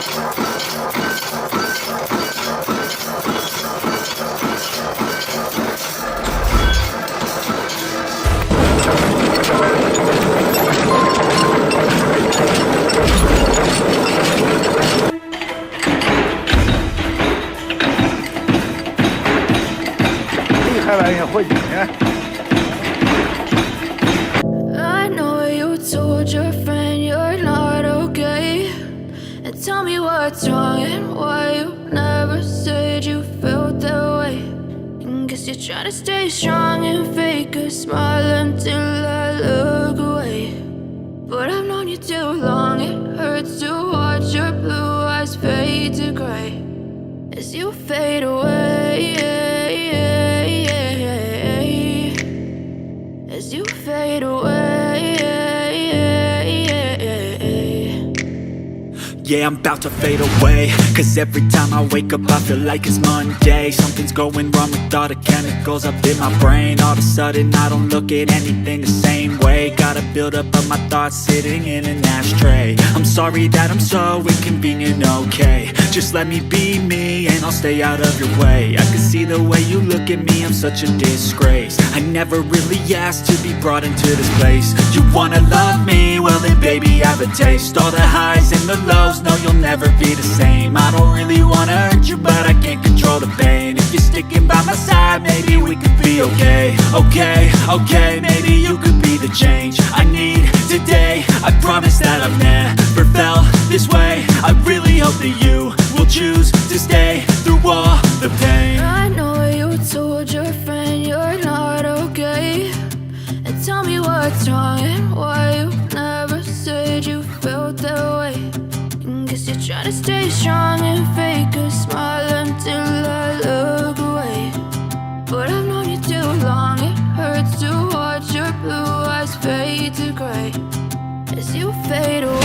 I know you told your friend you're not okay, and tell me what's wrong and why you never said you felt that way. And guess you're trying to stay strong and fake a smile until I look away. But I've known you too long, it hurts to watch your blue eyes fade to gray as you fade away. As you fade away. Yeah, I'm about to fade away, cause every time I wake up I feel like it's Monday. Something's going wrong with all the chemicals up in my brain. All of a sudden I don't look at anything the same way. Gotta build up of my thoughts sitting in an ashtray. I'm sorry that I'm so inconvenient, okay. Just let me be me and I'll stay out of your way. I can see the way you look at me, I'm such a disgrace. I never really asked to be brought into this place. You wanna love me? Well then baby have a taste. All the highs and the lows, no you'll never be the same. I don't really wanna hurt you but I can't control the pain. If you're sticking by my side maybe we could be okay. Okay, maybe you could be the change I need today. I promise that I've never felt this way. I really hope that you will choose to stay through all the pain. I know you told your friend you're not okay, and tell me what's wrong and why you never said you felt that way. And guess you're trying to stay strong and fake a smile until I look away. But I've known you too long, it hurts to watch your blue eyes fade to gray as you fade away.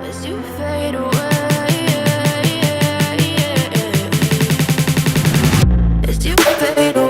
As you fade away. As you fade away.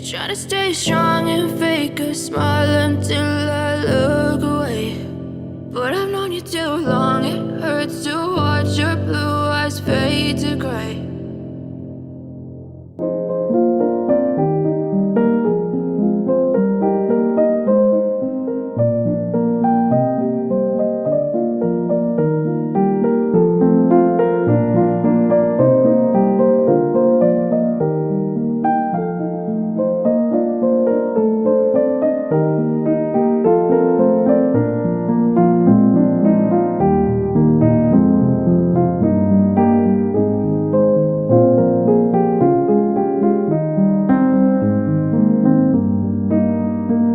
Try to stay strong and fake a smile until I look away. But I've known you too long, it hurts to watch your blue eyes fade to gray